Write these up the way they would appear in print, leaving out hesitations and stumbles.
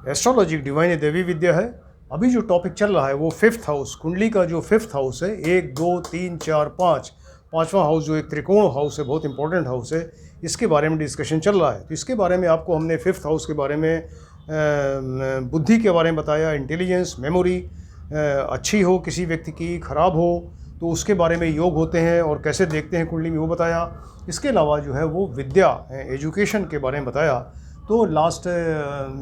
Astrology divine देवी विद्या है। अभी जो टॉपिक चल रहा है वो फिफ्थ हाउस, कुंडली का जो फिफ्थ हाउस है, 1 2 3 4 5, पाँचवा हाउस जो एक त्रिकोण हाउस है, बहुत इंपॉर्टेंट हाउस है, इसके बारे में डिस्कशन चल रहा है। तो इसके बारे में आपको हमने फिफ्थ हाउस के बारे में बुद्धि के बारे में बताया, इंटेलिजेंस, मेमोरी अच्छी हो किसी व्यक्ति की, खराब हो तो उसके बारे में योग होते हैं और कैसे देखते हैं कुंडली में, वो बताया। इसके अलावा जो है वो विद्या, एजुकेशन के बारे में बताया। तो लास्ट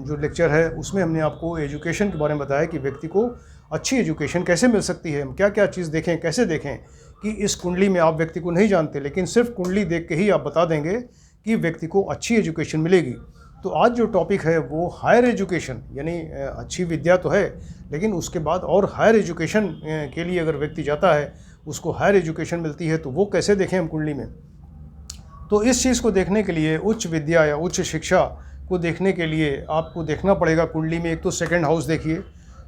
जो लेक्चर है उसमें हमने आपको एजुकेशन के बारे में बताया कि व्यक्ति को अच्छी एजुकेशन कैसे मिल सकती है, क्या क्या चीज़ देखें, कैसे देखें कि इस कुंडली में आप व्यक्ति को नहीं जानते, लेकिन सिर्फ कुंडली देख के ही आप बता देंगे कि व्यक्ति को अच्छी एजुकेशन मिलेगी। तो आज जो टॉपिक है वो हायर एजुकेशन, यानी अच्छी विद्या तो है लेकिन उसके बाद और हायर एजुकेशन के लिए अगर व्यक्ति जाता है, उसको हायर एजुकेशन मिलती है, तो वो कैसे देखें हम कुंडली में। तो इस चीज़ को देखने के लिए, उच्च विद्या या उच्च शिक्षा को देखने के लिए आपको देखना पड़ेगा कुंडली में। एक तो सेकंड हाउस देखिए,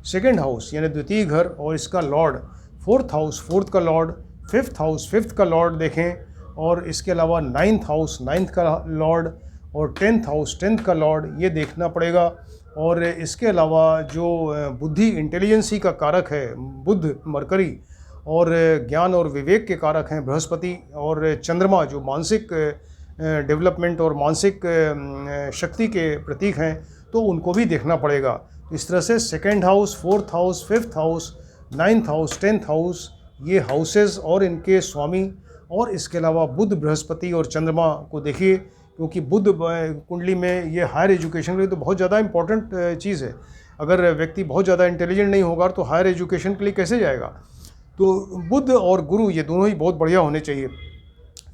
सेकंड हाउस यानी द्वितीय घर और इसका लॉर्ड, फोर्थ हाउस फोर्थ का लॉर्ड, फिफ्थ हाउस फिफ्थ का लॉर्ड देखें, और इसके अलावा नाइन्थ हाउस नाइन्थ का लॉर्ड, और टेंथ हाउस टेंथ का लॉर्ड, ये देखना पड़ेगा। और इसके अलावा जो बुद्धि इंटेलिजेंसी का कारक है बुध मरकरी, और ज्ञान और विवेक के कारक हैं बृहस्पति, और चंद्रमा जो मानसिक डेवलपमेंट और मानसिक शक्ति के प्रतीक हैं, तो उनको भी देखना पड़ेगा। इस तरह से second house, fourth house, fifth house, ninth house, tenth house, ये हाउसेस और इनके स्वामी, और इसके अलावा बुध, बृहस्पति और चंद्रमा को देखिए, क्योंकि बुध कुंडली में ये हायर एजुकेशन के लिए तो बहुत ज़्यादा इंपॉर्टेंट चीज़ है। अगर व्यक्ति बहुत ज़्यादा इंटेलिजेंट नहीं होगा तो हायर एजुकेशन के लिए कैसे जाएगा। तो बुध और गुरु ये दोनों ही बहुत बढ़िया होने चाहिए।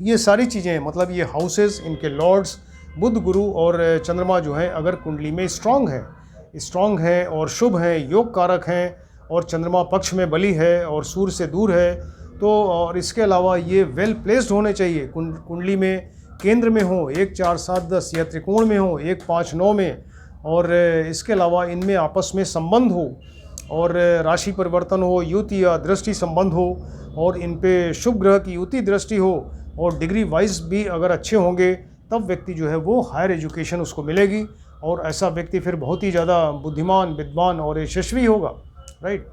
ये सारी चीज़ें, मतलब ये हाउसेस, इनके लॉर्ड्स बुध, गुरु और चंद्रमा जो है अगर कुंडली में स्ट्रॉन्ग है और शुभ हैं, योग कारक हैं, और चंद्रमा पक्ष में बली है और सूर्य से दूर है, तो और इसके अलावा ये वेल प्लेस्ड होने चाहिए, कुंडली में केंद्र में हो, 1 4 7 10 या त्रिकोण में हो, 1 5 9 में, और इसके अलावा इनमें आपस में संबंध हो, और राशि परिवर्तन हो, युति या दृष्टि संबंध हो, और इन पे शुभ ग्रह की युति दृष्टि हो, और डिग्री वाइज भी अगर अच्छे होंगे, तब व्यक्ति जो है वो हायर एजुकेशन उसको मिलेगी, और ऐसा व्यक्ति फिर बहुत ही ज़्यादा बुद्धिमान, विद्वान और यशस्वी होगा, राइट।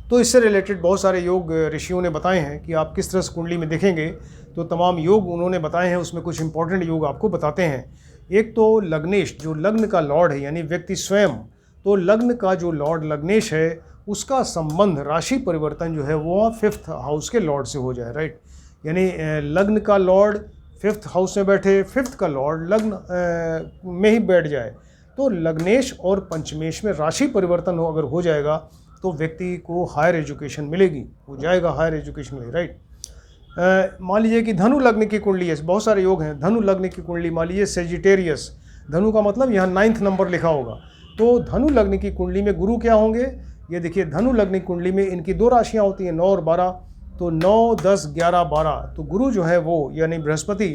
तो इससे रिलेटेड बहुत सारे योग ऋषियों ने बताए हैं कि आप किस तरह से कुंडली में देखेंगे। तो तमाम योग उन्होंने बताए हैं, उसमें कुछ इंपॉर्टेंट योग आपको बताते हैं। एक तो लग्नेश, जो लग्न का लॉर्ड है यानी व्यक्ति स्वयं, तो लग्न का जो लॉर्ड लग्नेश है उसका संबंध, राशि परिवर्तन जो है वो फिफ्थ हाउस के लॉर्ड से हो जाए, राइट। यानी लग्न का लॉर्ड फिफ्थ हाउस में बैठे, फिफ्थ का लॉर्ड लग्न में ही बैठ जाए, तो लग्नेश और पंचमेश में राशि परिवर्तन अगर हो जाएगा तो व्यक्ति को हायर एजुकेशन मिलेगी, हो जाएगा हायर एजुकेशन में, राइट। मान लीजिए कि धनु लग्न की कुंडली है, बहुत सारे योग हैं। धनु लग्न की कुंडली मान लीजिए सेजिटेरियस, धनु का मतलब यहाँ 9th नंबर लिखा होगा, तो धनु लग्न की कुंडली में गुरु क्या होंगे, ये देखिए धनु लग्न की कुंडली में इनकी 2 राशियाँ होती हैं, 9 और 12, तो 9 10 11 12, तो गुरु जो है वो यानी बृहस्पति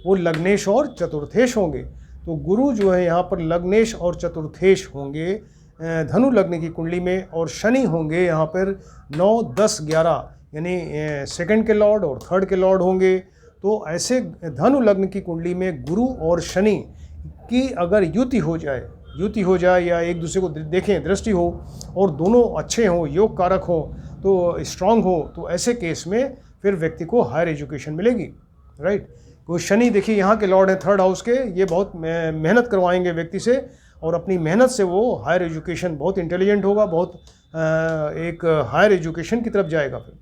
वो लग्नेश और चतुर्थेश होंगे। तो गुरु जो है यहाँ पर लग्नेश और चतुर्थेश होंगे धनु लग्न की कुंडली में, और शनि होंगे यहाँ पर 9 10 11 यानी सेकंड के लॉर्ड और थर्ड के लॉर्ड होंगे। तो ऐसे धनु लग्न की कुंडली में गुरु और शनि की अगर युति हो जाए या एक दूसरे को देखें, दृष्टि हो, और दोनों अच्छे हों, योग कारक हो, तो स्ट्रांग हो, तो ऐसे केस में फिर व्यक्ति को हायर एजुकेशन मिलेगी, राइट। तो शनि देखिए यहाँ के लॉर्ड हैं थर्ड हाउस के, ये बहुत मेहनत करवाएंगे व्यक्ति से, और अपनी मेहनत से वो हायर एजुकेशन, बहुत इंटेलिजेंट होगा, बहुत एक हायर एजुकेशन की तरफ जाएगा। फिर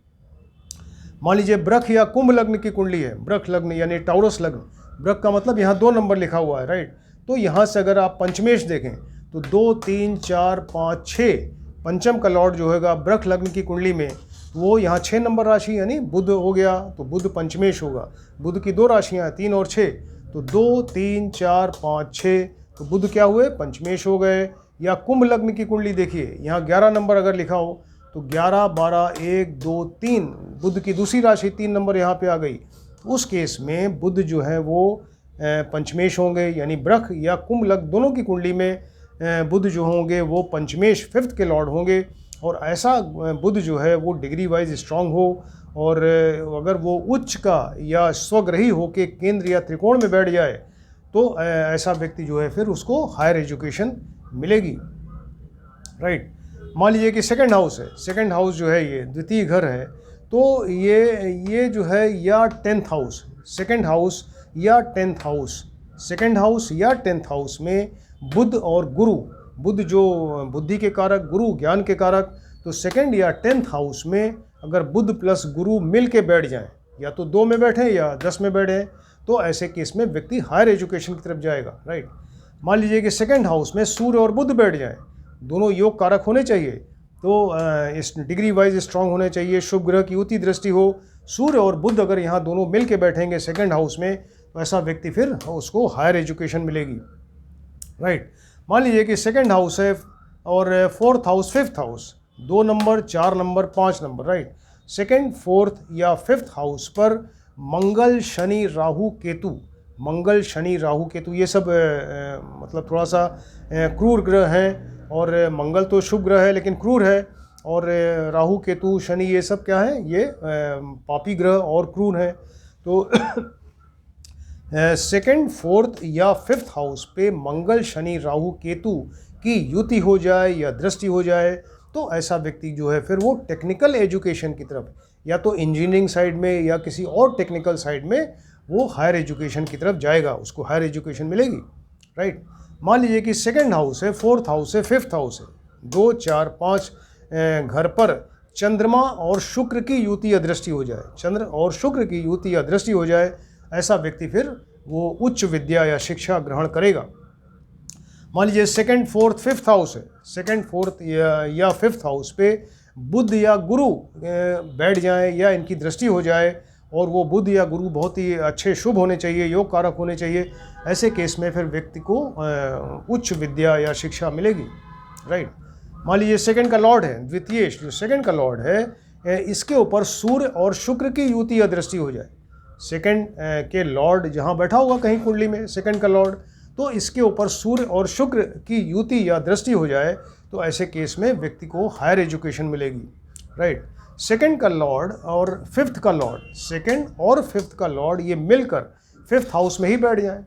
मान लीजिए वृष या कुंभ लग्न की कुंडली है, वृष लग्न यानी टाउरस लग्न, वृष का मतलब यहाँ 2 नंबर लिखा हुआ है, राइट। तो यहाँ से अगर आप पंचमेश देखें तो 2 3 4 5 6, पंचम का लॉर्ड जो होगा वृष लग्न की कुंडली में वो यहाँ 6 नंबर राशि यानी बुध हो गया, तो बुध पंचमेश होगा। बुध की 2 राशियाँ हैं, 3 और 6, तो 2 3 4 5 6, तो बुध क्या हुए, पंचमेश हो गए। या कुंभ लग्न की कुंडली देखिए, यहाँ 11 नंबर अगर लिखा हो तो 11 12 1 2 3, बुध की दूसरी राशि 3 नंबर यहाँ पे आ गई, उस केस में बुध जो है वो पंचमेश होंगे, यानी वृष या कुंभ लग्न दोनों की कुंडली में बुध जो होंगे वो पंचमेश फिफ्थ के लॉर्ड होंगे। और ऐसा बुध जो है वो डिग्री वाइज स्ट्रांग हो, और अगर वो उच्च का या स्वग्रही हो के केंद्र या त्रिकोण में बैठ जाए, तो ऐसा व्यक्ति जो है फिर उसको हायर एजुकेशन मिलेगी, राइट। मान लीजिए कि सेकंड हाउस है, सेकंड हाउस जो है ये द्वितीय घर है, तो ये जो है या 10th हाउस, सेकंड हाउस या 10th हाउस, सेकंड हाउस या 10th हाउस में बुध और गुरु, बुध जो बुद्धि के कारक, गुरु ज्ञान के कारक, तो सेकंड या 10th हाउस में अगर बुध प्लस गुरु मिल के बैठ जाएं, या तो 2 में बैठें या 10 में बैठें, तो ऐसे केस में व्यक्ति हायर एजुकेशन की तरफ जाएगा, राइट। मान लीजिए कि सेकंड हाउस में सूर्य और बुध बैठ जाएं, दोनों योग कारक होने चाहिए, तो इस डिग्री वाइज स्ट्रांग होने चाहिए, शुभ ग्रह की युति दृष्टि हो, सूर्य और बुध अगर यहाँ दोनों मिल के बैठेंगे सेकंड हाउस में, तो ऐसा व्यक्ति फिर उसको हायर एजुकेशन मिलेगी, राइट। मान लीजिए कि सेकंड हाउस है और 4th house 5th house, 2 number 4 number 5 number, right. Second 4th या 5th हाउस पर मंगल शनि राहु केतु, मंगल शनि राहु केतु ये सब मतलब थोड़ा सा क्रूर ग्रह हैं, और मंगल तो शुभ ग्रह है लेकिन क्रूर है, और राहु केतु शनि ये सब क्या है, ये पापी ग्रह और क्रूर हैं। तो सेकंड 4th या 5th हाउस पे मंगल शनि राहु केतु की युति हो जाए या दृष्टि हो जाए, तो ऐसा व्यक्ति जो है फिर वो टेक्निकल एजुकेशन की तरफ, या तो इंजीनियरिंग साइड में या किसी और टेक्निकल साइड में वो हायर एजुकेशन की तरफ जाएगा, उसको हायर एजुकेशन मिलेगी, राइट। मान लीजिए कि सेकंड हाउस है, 4th हाउस है, 5th हाउस है, 2 4 5 घर पर चंद्रमा और शुक्र की युति या दृष्टि हो जाए, चंद्र और शुक्र की युति या दृष्टि हो जाए, ऐसा व्यक्ति फिर वो उच्च विद्या या शिक्षा ग्रहण करेगा। मान लीजिए सेकंड 4th 5th हाउस है, सेकंड 4th या 5th हाउस पे बुध या गुरु बैठ जाए या इनकी दृष्टि हो जाए, और वो बुध या गुरु बहुत ही अच्छे शुभ होने चाहिए, योग कारक होने चाहिए, ऐसे केस में फिर व्यक्ति को उच्च विद्या या शिक्षा मिलेगी, राइट। मान लीजिए सेकंड का लॉर्ड है द्वितीय, जो सेकंड का लॉर्ड है इसके ऊपर सूर्य और शुक्र की युति या दृष्टि हो जाए, सेकंड के लॉर्ड जहाँ बैठा हुआ कहीं कुंडली में सेकंड का लॉर्ड, तो इसके ऊपर सूर्य और शुक्र की युति या दृष्टि हो जाए, तो ऐसे केस में व्यक्ति को हायर एजुकेशन मिलेगी, राइट। सेकंड का लॉर्ड और 5th का लॉर्ड, सेकंड और 5th का लॉर्ड ये मिलकर 5th हाउस में ही बैठ जाएं,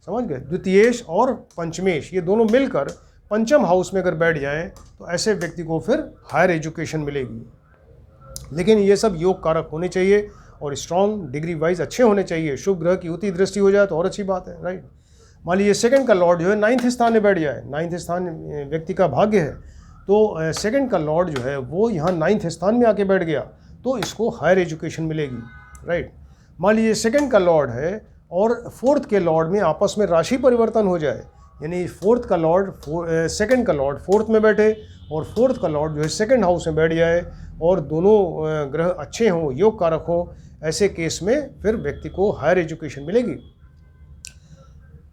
समझ गए, द्वितीयेश और पंचमेश ये दोनों मिलकर पंचम हाउस में अगर बैठ जाएं, तो ऐसे व्यक्ति को फिर हायर एजुकेशन मिलेगी। लेकिन ये सब योग कारक होने चाहिए और स्ट्रॉन्ग डिग्री वाइज अच्छे होने चाहिए, शुभ ग्रह की युति दृष्टि हो जाए तो और अच्छी बात है, राइट। मान लीजिए सेकंड का लॉर्ड जो है 9th स्थान में बैठ जाए, 9th स्थान व्यक्ति का भाग्य है, तो सेकंड का लॉर्ड जो है वो यहाँ 9th स्थान में आके बैठ गया, तो इसको हायर एजुकेशन मिलेगी, राइट। मान लीजिए सेकंड का लॉर्ड है और 4th के लॉर्ड में आपस में राशि परिवर्तन हो जाए, यानी 4th का लॉर्ड सेकंड का लॉर्ड 4th में बैठे और 4th का लॉर्ड जो है सेकंड हाउस में बैठ जाए, और दोनों ग्रह अच्छे हों, योग कारक हों, ऐसे केस में फिर व्यक्ति को हायर एजुकेशन मिलेगी।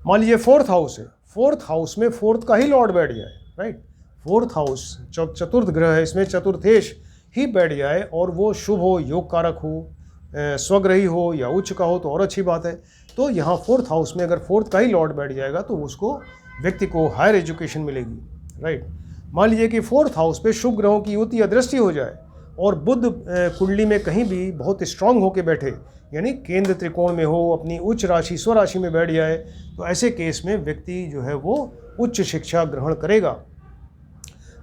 मान लीजिए 4th हाउस है, 4th हाउस में 4th का ही लॉर्ड बैठ जाए, राइट। 4th हाउस चतुर्थ ग्रह है, इसमें चतुर्थेश ही बैठ जाए और वो शुभ हो, योग कारक हो, स्वग्रही हो या उच्च का हो तो और अच्छी बात है। तो यहाँ 4th हाउस में अगर 4th का ही लॉर्ड बैठ जाएगा तो उसको व्यक्ति को हायर एजुकेशन मिलेगी, राइट। मान लीजिए कि 4th हाउस पे शुभ ग्रहों की युति या दृष्टि हो जाए और बुध कुंडली में कहीं भी बहुत स्ट्रांग होकर बैठे, यानी केंद्र त्रिकोण में हो, अपनी उच्च राशि स्वराशि में बैठ जाए, तो ऐसे केस में व्यक्ति जो है वो उच्च शिक्षा ग्रहण करेगा।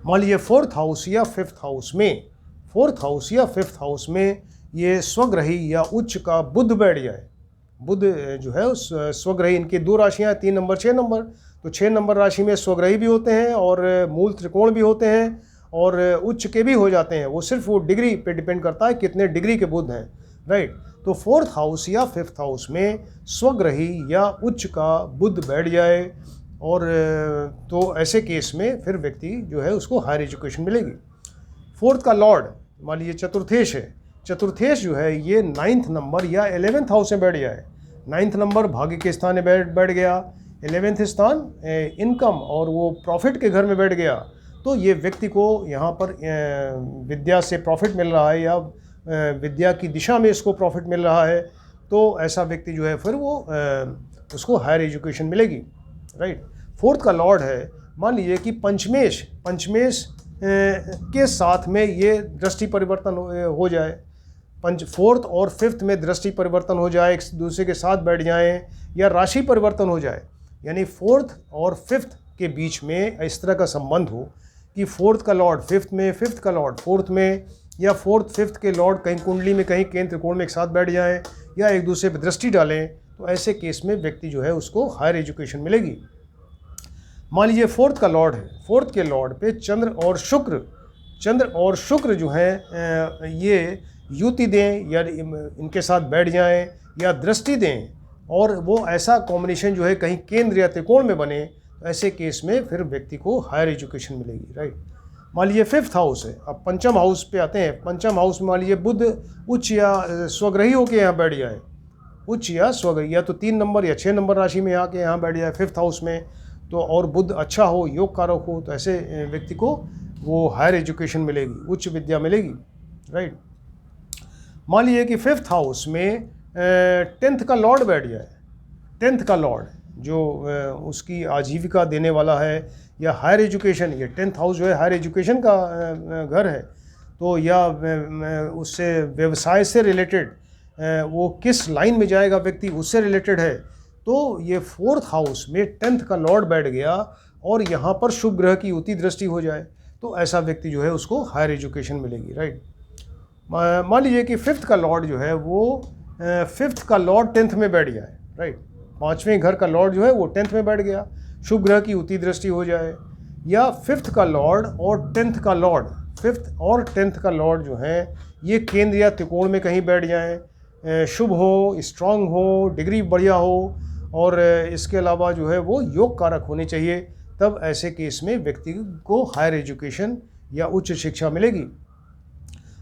मान लीजिए 4th हाउस या 5th हाउस में, 4th हाउस या 5th हाउस में ये स्वग्रही या उच्च का बुध बैठ जाए, बुध जो है उस स्वग्रही, इनकी 2 राशियाँ 3 नंबर 6 नंबर, तो 6 नंबर राशि में स्वग्रही भी होते हैं और मूल त्रिकोण भी होते हैं और उच्च के भी हो जाते हैं, वो सिर्फ वो डिग्री पे डिपेंड करता है कितने डिग्री के बुध हैं, राइट। तो 4th हाउस या 5th हाउस में स्वग्रही या उच्च का बुध बैठ जाए, और तो ऐसे केस में फिर व्यक्ति जो है उसको हायर एजुकेशन मिलेगी। 4th का लॉर्ड मान लीजिए चतुर्थेश है, चतुर्थेश जो है ये 9th नंबर या 11th हाउस में बैठ जाए, 9th नंबर भाग्य के स्थान में बैठ गया, 11th स्थान इनकम और वो प्रॉफिट के घर में बैठ गया, तो ये व्यक्ति को यहाँ पर विद्या से प्रॉफिट मिल रहा है या विद्या की दिशा में इसको प्रॉफिट मिल रहा है, तो ऐसा व्यक्ति जो है फिर वो उसको हायर एजुकेशन मिलेगी, राइट। 4th का लॉर्ड है, मान लीजिए कि पंचमेश के साथ में ये दृष्टि परिवर्तन हो जाए, 4th और 5th में दृष्टि परिवर्तन हो जाए, एक दूसरे के साथ बैठ जाएं या राशि परिवर्तन हो जाए, यानी 4th और 5th के बीच में इस तरह का संबंध हो कि फोर्थ का लॉर्ड फिफ्थ में, फिफ्थ का लॉर्ड फोर्थ में, या फोर्थ फिफ्थ के लॉर्ड कहीं कुंडली में कहीं केंद्र त्रिकोण में एक साथ बैठ जाएं या एक दूसरे पर दृष्टि डालें, तो ऐसे केस में व्यक्ति जो है उसको हायर एजुकेशन मिलेगी। मान लीजिए फोर्थ का लॉर्ड है, फोर्थ के लॉर्ड पे चंद्र और शुक्र जो है ये युति दें या इनके साथ बैठ जाएं या दृष्टि दें, और वो ऐसा कॉम्बिनेशन जो है कहीं केंद्र या त्रिकोण में बने, तो ऐसे केस में फिर व्यक्ति को हायर एजुकेशन मिलेगी, राइट। मान लीजिए फिफ्थ हाउस है, अब पंचम हाउस पे आते हैं। पंचम हाउस में मान लीजिए बुध उच्च या स्वग्रही होकर यहाँ बैठ जाए, उच्च या स्वग्रही, या तो 3 नंबर या 6 नंबर राशि में आके यहाँ बैठ जाए फिफ्थ हाउस में, तो और बुध अच्छा हो, योग कारक हो, तो ऐसे व्यक्ति को वो हायर एजुकेशन मिलेगी, उच्च विद्या मिलेगी, राइट। मान लीजिए कि फिफ्थ हाउस में 10th का लॉर्ड बैठ जाए, 10th का लॉर्ड जो उसकी आजीविका देने वाला है या हायर एजुकेशन, ये 10th हाउस जो है हायर एजुकेशन का घर है, तो या उससे व्यवसाय से रिलेटेड वो किस लाइन में जाएगा व्यक्ति उससे रिलेटेड है, तो ये फोर्थ हाउस में 10th का लॉर्ड बैठ गया और यहाँ पर शुभ ग्रह की युति दृष्टि हो जाए, तो ऐसा व्यक्ति जो है उसको हायर एजुकेशन मिलेगी, राइट। मान लीजिए कि फिफ्थ का लॉर्ड जो है वो फिफ्थ का लॉर्ड 10th में बैठ जाए, राइट। 5वें घर का लॉर्ड जो है वो 10th में बैठ गया, शुभ ग्रह की युति दृष्टि हो जाए, या फिफ्थ का लॉर्ड और 10th का लॉर्ड, फिफ्थ और 10th का लॉर्ड जो है ये केंद्र या त्रिकोण में कहीं बैठ जाएं, शुभ हो, स्ट्रांग हो, डिग्री बढ़िया हो, और इसके अलावा जो है वो योग कारक होने चाहिए, तब ऐसे केस में व्यक्ति को हायर एजुकेशन या उच्च शिक्षा मिलेगी।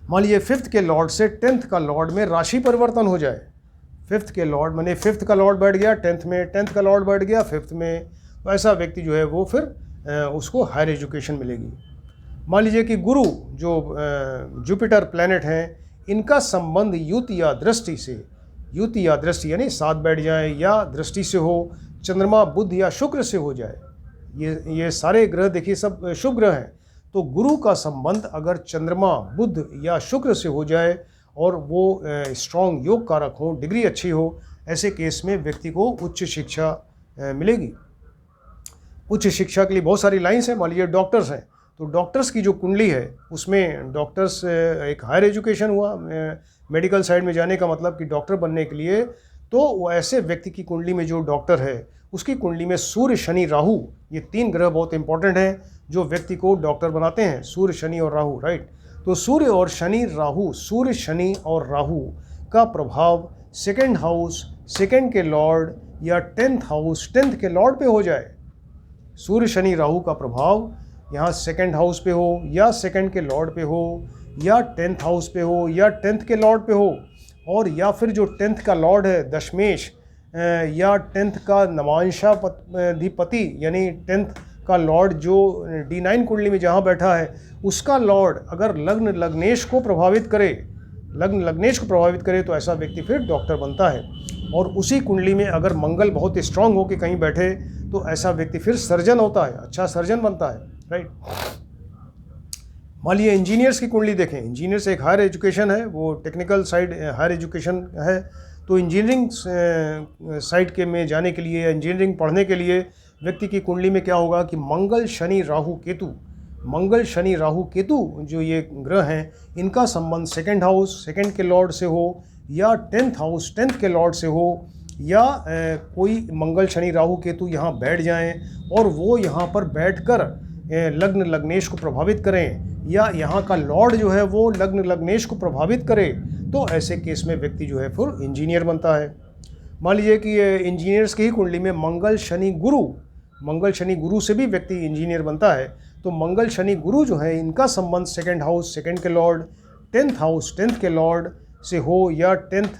मान लीजिए फिफ्थ के लॉर्ड से 10th का लॉर्ड में राशि परिवर्तन हो जाए, फिफ्थ के लॉर्ड माने फिफ्थ का लॉर्ड बैठ गया 10th में, 10th का लॉर्ड बैठ गया फिफ्थ में, तो ऐसा व्यक्ति जो है वो फिर उसको हायर एजुकेशन मिलेगी। मान लीजिए कि गुरु जो जुपिटर प्लैनेट हैं, इनका संबंध युति या दृष्टि से, युति या दृष्टि यानी साथ बैठ जाए या दृष्टि से हो, चंद्रमा बुध या शुक्र से हो जाए, ये सारे ग्रह देखिए सब शुभ ग्रह हैं, तो गुरु का संबंध अगर चंद्रमा बुध या शुक्र से हो जाए और वो स्ट्रॉन्ग योग कारक हो, डिग्री अच्छी हो, ऐसे केस में व्यक्ति को उच्च शिक्षा मिलेगी। उच्च शिक्षा के लिए बहुत सारी लाइन्स हैं। मान लीजिए डॉक्टर्स हैं, तो डॉक्टर्स की जो कुंडली है उसमें डॉक्टर्स एक हायर एजुकेशन हुआ, मेडिकल साइड में जाने का मतलब कि डॉक्टर बनने के लिए, तो वो ऐसे व्यक्ति की कुंडली में जो डॉक्टर है उसकी कुंडली में सूर्य शनि राहु, ये 3 ग्रह बहुत इंपॉर्टेंट हैं जो व्यक्ति को डॉक्टर बनाते हैं, सूर्य शनि और राहु, राइट। तो सूर्य और शनि राहु, सूर्य शनि और राहु का प्रभाव सेकंड हाउस, सेकंड के लॉर्ड या 10th हाउस, 10th के लॉर्ड पे हो जाए, सूर्य शनि राहु का प्रभाव यहाँ सेकंड हाउस पे हो या सेकंड के लॉर्ड पे हो या 10th हाउस पे हो या 10th के लॉर्ड पे हो, और या फिर जो 10th का लॉर्ड है दशमेश या 10th का नवांशाधिपति यानी 10th का लॉर्ड जो D9 कुंडली में जहाँ बैठा है उसका लॉर्ड अगर लग्न लग्नेश को प्रभावित करे, लग्न लग्नेश को प्रभावित करे, तो ऐसा व्यक्ति फिर डॉक्टर बनता है। और उसी कुंडली में अगर मंगल बहुत स्ट्रांग हो के कहीं बैठे तो ऐसा व्यक्ति फिर सर्जन होता है, अच्छा सर्जन बनता है, राइट। मान लीजिए इंजीनियर्स की कुंडली देखें, इंजीनियर्स एक हायर एजुकेशन है, वो टेक्निकल साइड हायर एजुकेशन है, तो इंजीनियरिंग साइड के में जाने के लिए, इंजीनियरिंग पढ़ने के लिए व्यक्ति की कुंडली में क्या होगा कि मंगल शनि राहु केतु, मंगल शनि राहु केतु जो ये ग्रह हैं, इनका संबंध सेकंड हाउस, सेकंड के लॉर्ड से हो या 10th हाउस, 10th के लॉर्ड से हो, या कोई मंगल शनि राहु केतु यहाँ बैठ जाएं और वो यहाँ पर बैठकर लग्न लग्नेश को प्रभावित करें, या यहाँ का लॉर्ड जो है वो लग्न लग्नेश को प्रभावित करे, तो ऐसे केस में व्यक्ति जो है फिर इंजीनियर बनता है। मान लीजिए कि इंजीनियर्स की ही कुंडली में मंगल शनि गुरु, मंगल शनि गुरु से भी व्यक्ति इंजीनियर बनता है, तो मंगल शनि गुरु जो है इनका संबंध सेकंड हाउस, सेकंड के लॉर्ड, 10th हाउस, 10th के लॉर्ड से हो या 10th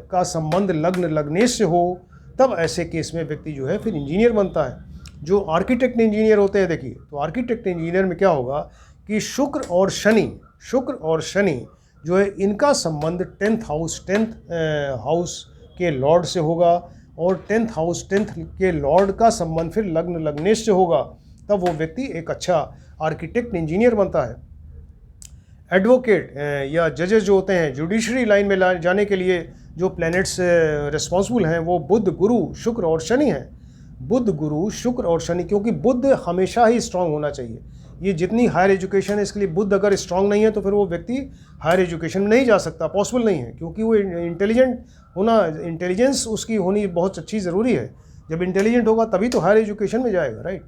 का संबंध लग्न लग्नेश से हो, तब ऐसे केस में व्यक्ति जो है फिर इंजीनियर बनता है। जो आर्किटेक्ट इंजीनियर होते हैं देखिए, तो आर्किटेक्ट इंजीनियर में क्या होगा कि शुक्र और शनि जो है इनका संबंध 10th हाउस, 10th हाउस के लॉर्ड से होगा, और 10th हाउस, 10th के लॉर्ड का संबंध फिर लग्न लग्नेश से होगा, तब वो व्यक्ति एक अच्छा आर्किटेक्ट इंजीनियर बनता है। एडवोकेट या जजेस जो होते हैं, जुडिशरी लाइन में जाने के लिए जो प्लैनेट्स रिस्पॉन्सिबल हैं वो बुध, गुरु, शुक्र और शनि हैं, बुध, गुरु, शुक्र और शनि, क्योंकि बुध हमेशा ही स्ट्रांग होना चाहिए। ये जितनी हायर एजुकेशन है, इसके लिए बुध अगर स्ट्रांग नहीं है तो फिर वो व्यक्ति हायर एजुकेशन में नहीं जा सकता, पॉसिबल नहीं है, क्योंकि वो इंटेलिजेंट होना, इंटेलिजेंस उसकी होनी बहुत अच्छी ज़रूरी है। जब इंटेलिजेंट होगा तभी तो हायर एजुकेशन में जाएगा, राइट।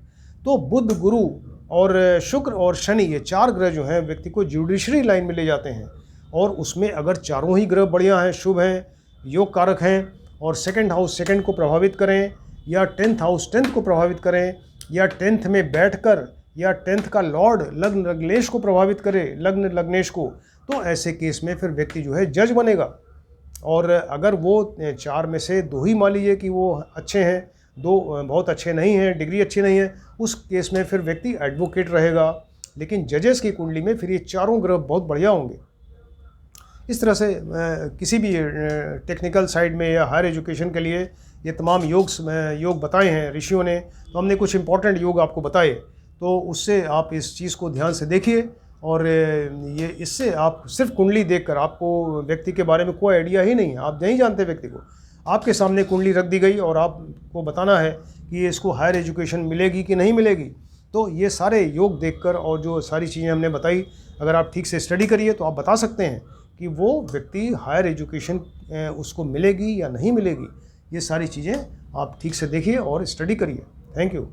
तो बुध, गुरु और शुक्र और शनि, ये 4 ग्रह जो हैं व्यक्ति को जुडिशरी लाइन में ले जाते हैं। और उसमें अगर चारों ही ग्रह बढ़िया हैं, शुभ हैं, योग कारक हैं, और सेकंड हाउस सेकंड को प्रभावित करें, या 10th हाउस 10th को प्रभावित करें, या 10th में बैठकर, या 10th का लॉर्ड लग्न लग्नेश को प्रभावित करे, लग्न लग्नेश को, तो ऐसे केस में फिर व्यक्ति जो है जज बनेगा। और अगर वो 4 में से 2 ही मान लीजिए कि वो अच्छे हैं, 2 बहुत अच्छे नहीं हैं, डिग्री अच्छी नहीं है, उस केस में फिर व्यक्ति एडवोकेट रहेगा। लेकिन जजेस की कुंडली में फिर ये चारों ग्रह बहुत बढ़िया होंगे। इस तरह से किसी भी टेक्निकल साइड में या हायर एजुकेशन के लिए ये तमाम योग बताए हैं ऋषियों ने। तो हमने कुछ इंपॉर्टेंट योग आपको बताए, तो उससे आप इस चीज़ को ध्यान से देखिए। और ये इससे आप सिर्फ कुंडली देखकर, आपको व्यक्ति के बारे में कोई आइडिया ही नहीं है, आप नहीं जानते व्यक्ति को, आपके सामने कुंडली रख दी गई और आपको बताना है कि इसको हायर एजुकेशन मिलेगी कि नहीं मिलेगी। तो ये सारे योग देखकर और जो सारी चीज़ें हमने बताई, अगर आप ठीक से स्टडी करिए तो आप बता सकते हैं कि वो व्यक्ति हायर एजुकेशन उसको मिलेगी या नहीं मिलेगी। ये सारी चीज़ें आप ठीक से देखिए और स्टडी करिए। Thank you.